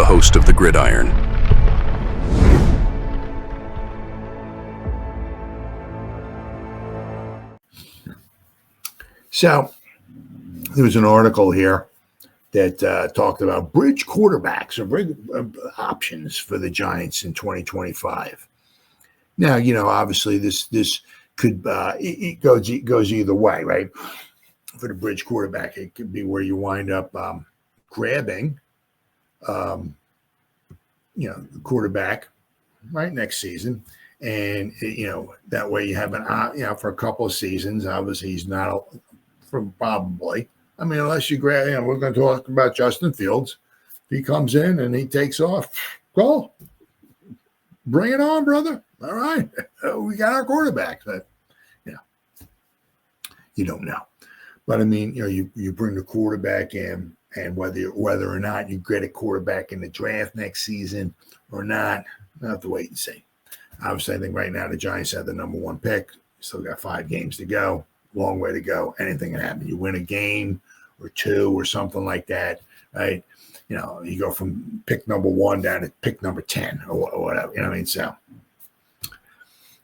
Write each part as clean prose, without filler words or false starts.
host of the Gridiron. So there was an article here that talked about bridge quarterbacks or bridge options for the Giants in 2025. Now, obviously this could it goes either way, right? For the bridge quarterback, it could be where you wind up grabbing, the quarterback right next season, and that way you have an for a couple of seasons. Obviously, he's not probably. I mean, unless you grab, we're going to talk about Justin Fields. If he comes in and he takes off, go. Bring it on, brother. All right. We got our quarterback. But, you don't know. But, I mean, you bring the quarterback in, and whether or not you get a quarterback in the draft next season or not, we'll have to wait and see. Obviously, I think right now the Giants have the number one pick. Still got 5 games to go. Long way to go. Anything can happen. You win a game or 2 or something like that, right? You go from pick number 1 down to pick number 10 or whatever. You know what I mean? So,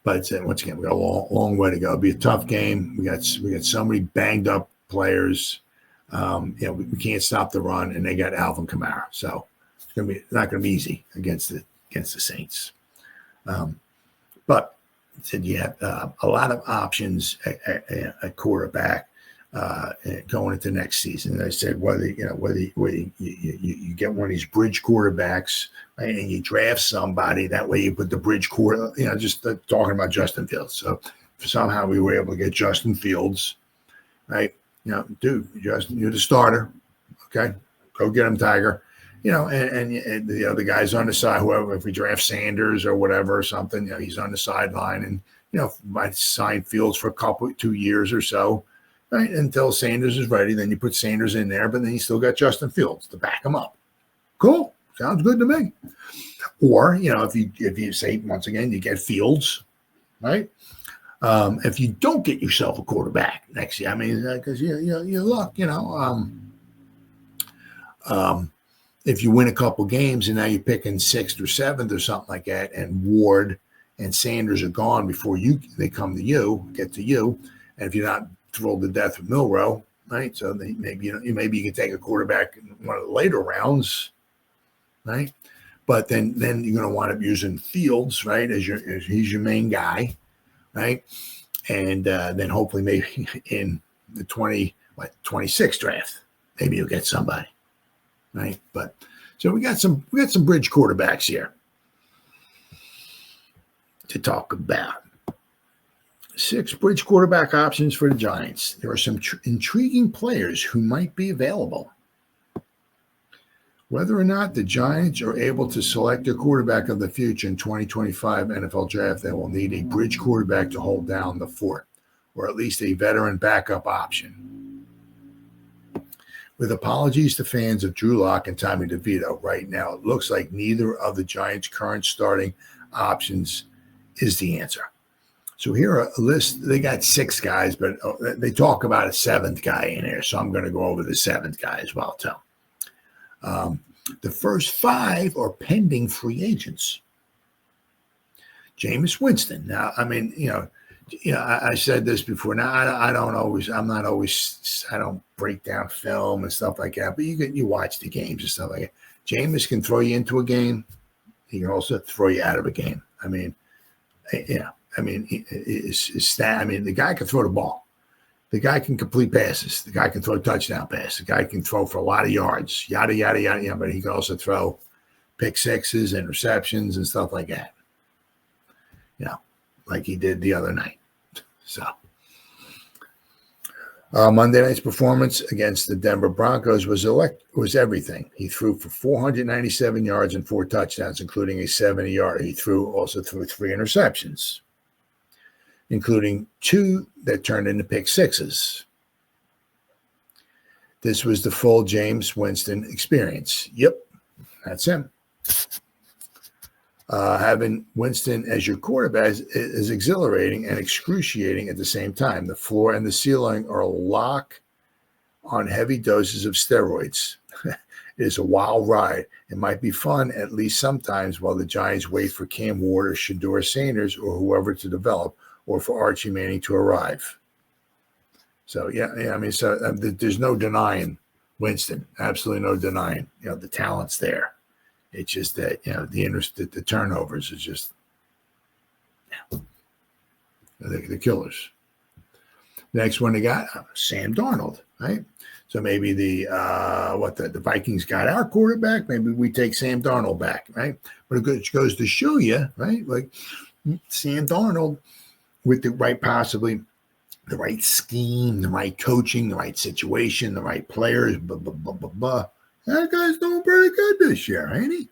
but once again, we got a long way to go. It'll be a tough game. We got so many banged up players. We can't stop the run, and they got Alvin Kamara. So it's not gonna be easy against the Saints. But said you have a lot of options at quarterback going into next season. And I said whether you get one of these bridge quarterbacks, right, and you draft somebody that way you put the bridge quarter. Just talking about Justin Fields. So if somehow we were able to get Justin Fields, right? Dude, Justin, you're the starter. Okay, go get him, Tiger. And the other guy's on the side, whoever, if we draft Sanders or whatever or something, he's on the sideline and, might sign Fields for 2 years or so, right? Until Sanders is ready. Then you put Sanders in there, but then you still got Justin Fields to back him up. Cool. Sounds good to me. Or, if you say, once again, you get Fields, right? If you don't get yourself a quarterback next year, I mean, because you look, if you win a couple games and now you're picking 6th or 7th or something like that, and Ward and Sanders are gone before they come to you, get to you, and if you're not thrilled to death with Milrow, right? So maybe you can take a quarterback in one of the later rounds, right? But then you're going to wind up using Fields, right, as he's your main guy, right? And then hopefully maybe in the 26th draft, maybe you'll get somebody. Right, but so we got some bridge quarterbacks here to talk about. 6 bridge quarterback options for the Giants. There are some intriguing players who might be available. Whether or not the Giants are able to select their quarterback of the future in 2025 NFL draft, they will need a bridge quarterback to hold down the fort, or at least a veteran backup option. With apologies to fans of Drew Lock and Tommy DeVito, right now it looks like neither of the Giants' current starting options is the answer. So here are a list. They got 6 guys, but they talk about a 7th guy in here. So I'm going to go over the 7th guy as well, too. The first 5 are pending free agents. Jameis Winston. Now, I mean, I said this before. Now, I don't break down film and stuff like that, but you watch the games and stuff like that. Jameis can throw you into a game. He can also throw you out of a game. I mean, the guy can throw the ball. The guy can complete passes. The guy can throw touchdown passes. The guy can throw for a lot of yards, yada, yada, yada, yada, but he can also throw pick sixes, interceptions, and stuff like that. Like he did the other night. So Monday night's performance against the Denver Broncos was everything. He threw for 497 yards and 4 touchdowns, including a 70-yarder. He also threw 3 interceptions, including 2 that turned into pick sixes. This was the full Jameis Winston experience. Yep, that's him. Having Winston as your quarterback is exhilarating and excruciating at the same time. The floor and the ceiling are a lock on heavy doses of steroids. is a wild ride. It might be fun, at least sometimes, while the Giants wait for Cam Ward or Shedeur Sanders or whoever to develop, or for Archie Manning to arrive. So, I mean, there's no denying Winston. Absolutely no denying. The talent's there. It's just that, the turnovers is just, the killers. Next one they got, Sam Darnold, right? So maybe the Vikings got our quarterback. Maybe we take Sam Darnold back, right? But it goes to show you, right? Like Sam Darnold with the right scheme, the right coaching, the right situation, the right players, That guy's doing pretty good this year, ain't he?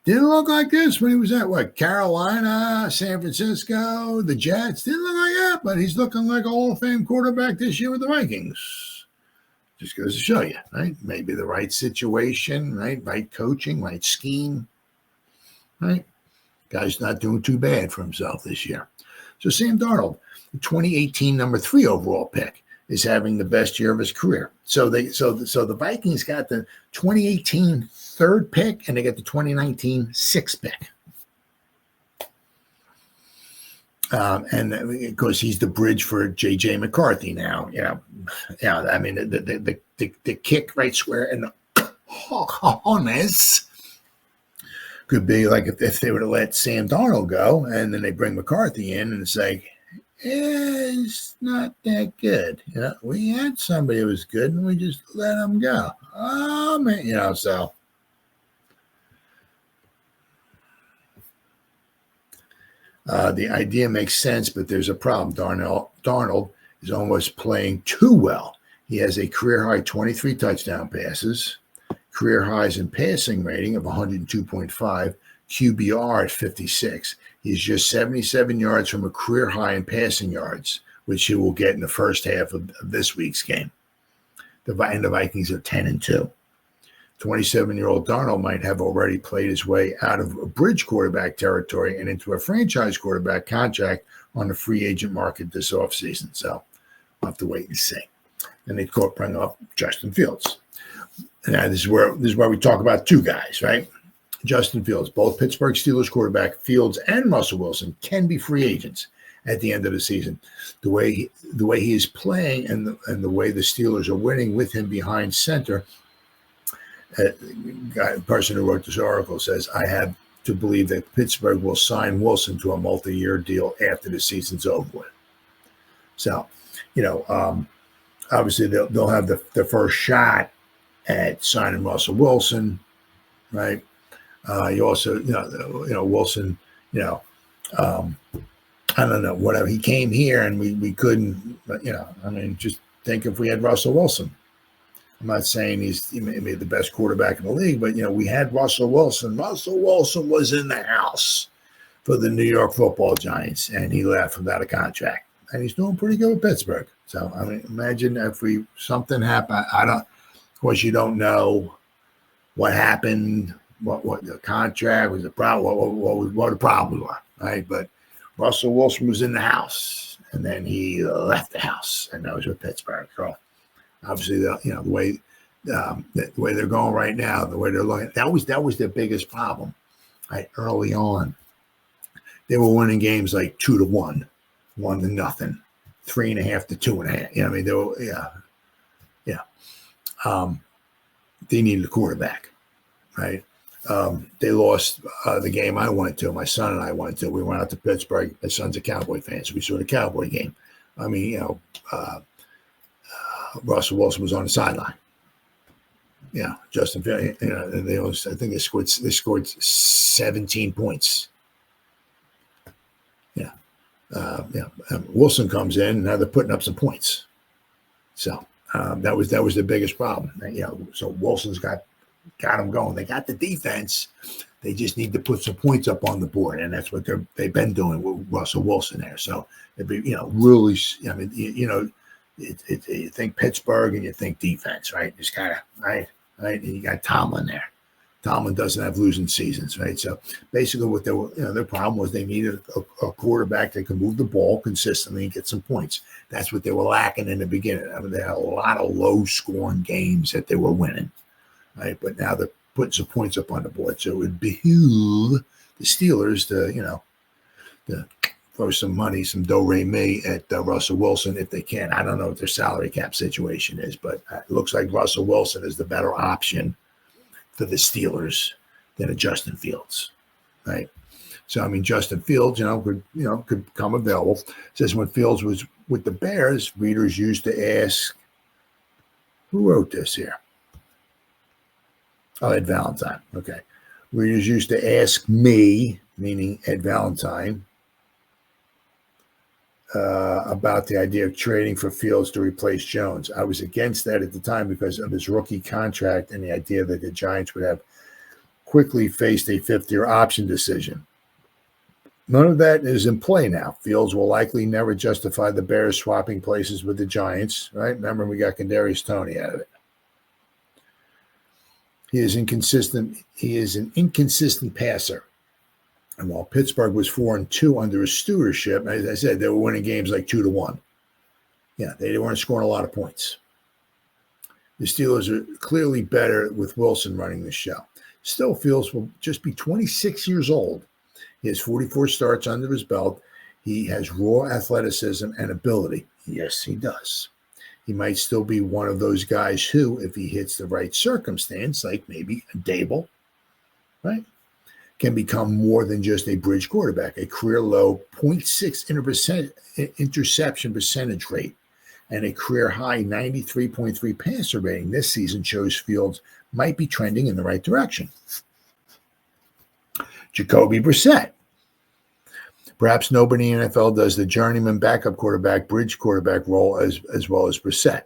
Didn't look like this when he was at, Carolina, San Francisco, the Jets. Didn't look like that, but he's looking like a Hall of Fame quarterback this year with the Vikings. Just goes to show you, right? Maybe the right situation, right? Right coaching, right scheme, right? Guy's not doing too bad for himself this year. So Sam Darnold, the 2018 number 3 overall pick, is having the best year of his career. So the Vikings got the 2018 3rd pick, and they get the 2019 6th pick. And because he's the bridge for J.J. McCarthy now, I mean the kick right square and the cojones could be like if they were to let Sam Darnold go, and then they bring McCarthy in, and it's like, it's not that good. We had somebody who was good, and we just let him go. Oh man, so. The idea makes sense, but there's a problem. Darnold is almost playing too well. He has a career-high 23 touchdown passes, career highs in passing rating of 102.5, QBR at 56. He's just 77 yards from a career high in passing yards, which he will get in the first half of this week's game. The Vikings are 10-2. 27-year-old Darnold might have already played his way out of a bridge quarterback territory and into a franchise quarterback contract on the free agent market this offseason. So we'll have to wait and see. Then they bring up Justin Fields. Now this is where we talk about two guys, right? Justin Fields, both Pittsburgh Steelers quarterback Fields and Russell Wilson can be free agents at the end of the season. The way he is playing and the way the Steelers are winning with him behind center. The person who wrote this article says, I have to believe that Pittsburgh will sign Wilson to a multi-year deal after the season's over with. So, obviously they'll have the first shot at signing Russell Wilson, right? You also, Wilson, I don't know, whatever. He came here and we couldn't, just think if we had Russell Wilson. I'm not saying he may be the best quarterback in the league, but, we had Russell Wilson. Russell Wilson was in the house for the New York Football Giants, and he left without a contract. And he's doing pretty good with Pittsburgh. So, imagine if something happened. Of course, you don't know what happened, what the contract was, the problem, what the problems were, right? But Russell Wilson was in the house, and then he left the house, and that was with Pittsburgh. So, obviously, the way they're going right now, the way they're looking, that was their biggest problem, right? Early on, they were winning games like 2-1, 1-0, 3.5 to 2.5. They were, they needed a quarterback, right? They lost the game I went to. My son and I went to. We went out to Pittsburgh. My son's a Cowboy fan, so we saw the Cowboy game. Russell Wilson was on the sideline. Yeah, Justin Fields. I think they scored 17 points. Yeah, Wilson comes in, and now they're putting up some points. So that was the biggest problem. So Wilson's got them going. They got the defense. They just need to put some points up on the board, and that's what they've been doing with Russell Wilson there. So it'd be really. You think Pittsburgh and you think defense, right? Just kind of right. And you got Tomlin there. Tomlin doesn't have losing seasons, right? So basically, what their problem was they needed a quarterback that can move the ball consistently and get some points. That's what they were lacking in the beginning. They had a lot of low-scoring games that they were winning, right? But now they're putting some points up on the board. So it would behoove the Steelers to throw some money, some do-re-mi at Russell Wilson if they can. I don't know what their salary cap situation is, but it looks like Russell Wilson is the better option for the Steelers than a Justin Fields, right? So, I mean, Justin Fields, could come available. It says when Fields was with the Bears, readers used to ask, who wrote this here? Oh, Ed Valentine. Okay. Readers used to ask me, meaning Ed Valentine, about the idea of trading for Fields to replace Jones. I was against that at the time because of his rookie contract and the idea that the Giants would have quickly faced a fifth-year option decision. None of that is in play now. Fields will likely never justify the Bears swapping places with the Giants, right? Remember, we got Kadarius Toney out of it. He is inconsistent. He is an inconsistent passer. And while Pittsburgh was 4-2 under his stewardship, as I said, they were winning games like 2-1. Yeah, they weren't scoring a lot of points. The Steelers are clearly better with Wilson running the show. Still, Fields will just be 26 years old. He has 44 starts under his belt. He has raw athleticism and ability. Yes, he does. He might still be one of those guys who, if he hits the right circumstance, like maybe a Dable, right, can become more than just a bridge quarterback. A career low 0.6 interception percentage rate and a career high 93.3 passer rating this season shows Fields might be trending in the right direction. Jacoby Brissett. Perhaps nobody in the NFL does the journeyman backup quarterback, bridge quarterback role as well as Brissett.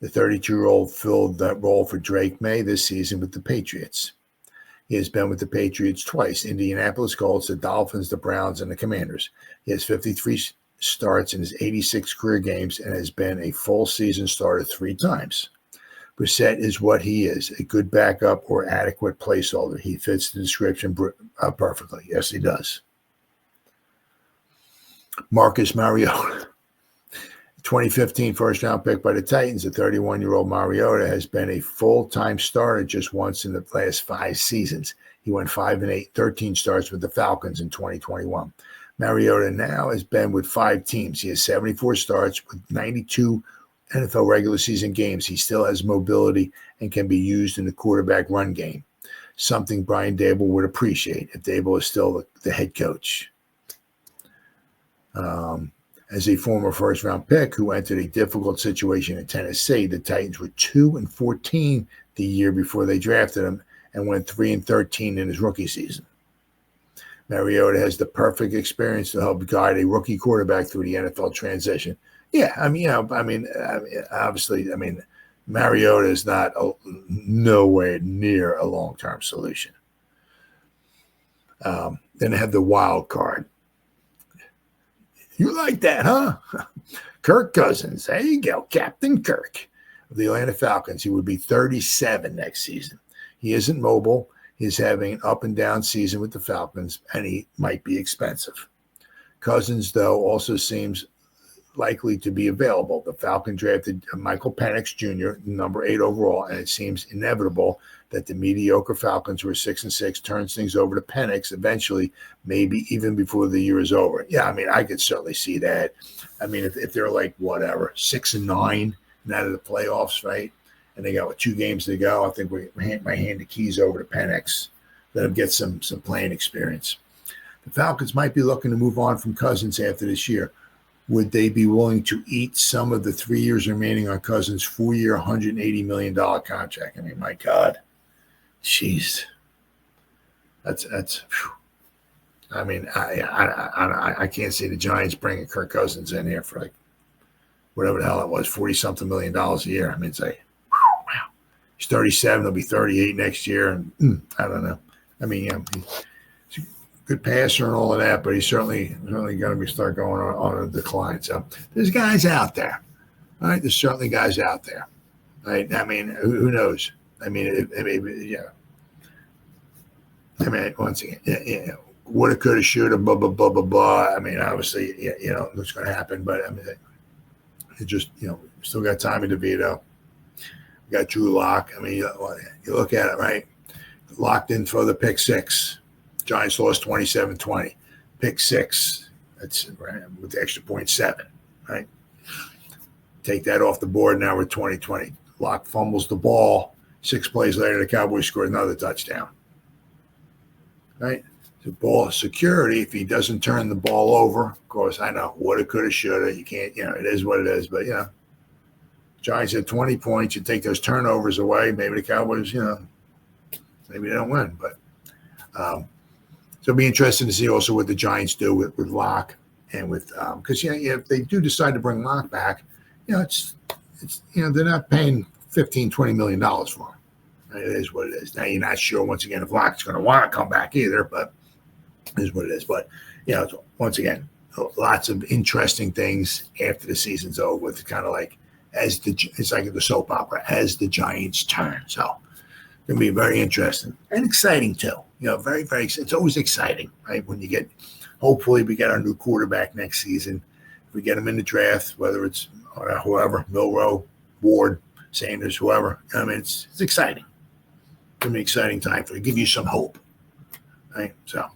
The 32-year-old filled that role for Drake May this season with the Patriots. He has been with the Patriots twice, Indianapolis Colts, the Dolphins, the Browns, and the Commanders. He has 53 starts in his 86 career games and has been a full season starter 3 times. Brissett is what he is, a good backup or adequate placeholder. He fits the description perfectly. Yes, he does. Marcus Mariota. 2015 first-round pick by the Titans, the 31-year-old Mariota has been a full-time starter just once in the last 5 seasons. He went 5-8, 13 starts with the Falcons in 2021. Mariota now has been with 5 teams. He has 74 starts with 92 NFL regular season games. He still has mobility and can be used in the quarterback run game, something Brian Dable would appreciate if Dable is still the head coach. As a former first-round pick who entered a difficult situation in Tennessee, the Titans were 2-14 the year before they drafted him and went 3-13 in his rookie season. Mariota has the perfect experience to help guide a rookie quarterback through the NFL transition. Yeah, obviously, Mariota is not nowhere near a long-term solution. Then they have the wild card. You like that, huh? Kirk Cousins. There you go, Captain Kirk of the Atlanta Falcons. He would be 37 next season. He isn't mobile. He's having an up-and-down season with the Falcons, and he might be expensive. Cousins, though, also seems likely to be available. The Falcons drafted Michael Penix Jr., number 8 overall, and it seems inevitable that the mediocre Falcons, who are 6-6, turns things over to Penix eventually, maybe even before the year is over. Yeah, I could certainly see that. If they're like, 6-9 and out of the playoffs, right, and they got 2 games to go, I think we might hand the keys over to Penix, let him get some playing experience. The Falcons might be looking to move on from Cousins after this year. Would they be willing to eat some of the 3 years remaining on Cousins' 4-year, $180 million contract? My God. Jeez. That's I can't see the Giants bringing Kirk Cousins in here for like whatever the hell it was, $40-something million a year. It's like, wow. He's 37, he'll be 38 next year. And I don't know. He's a good passer and all of that, but he's certainly going to start going on a decline. So there's guys out there. All right, there's certainly guys out there. Right? Who knows? Once again, woulda, coulda, shoulda, blah, blah, blah, blah, blah. Obviously, what's going to happen, but it just, still got Tommy DeVito. You got Drew Lock. I mean, you look at it, right? Lock didn't throw the pick six. Giants lost 27-20. Pick six. That's right, with the extra point 7, right? Take that off the board. Now we're 20-20. Lock fumbles the ball. 6 plays later, the Cowboys score another touchdown. Right? The ball security, if he doesn't turn the ball over, of course, I know, woulda, coulda, shoulda. You can't, it is what it is. But, Giants had 20 points. You take those turnovers away, maybe the Cowboys, maybe they don't win. But so it'll be interesting to see also what the Giants do with Locke and with because if they do decide to bring Locke back, it's they're not paying $15-20 million for him. It is what it is. Now you're not sure once again if Locke's going to want to come back either, but it is what it is. But once again, lots of interesting things after the season's over. With kind of like it's like the soap opera as the Giants turn. So it's going to be very interesting and exciting too. Very, very. It's always exciting, right? When you get, hopefully, we get our new quarterback next season. If we get him in the draft, whether it's whoever, Milroe, Ward, Sanders, whoever. I mean, it's exciting. It's going to be an exciting time for you. Give you some hope, right? So.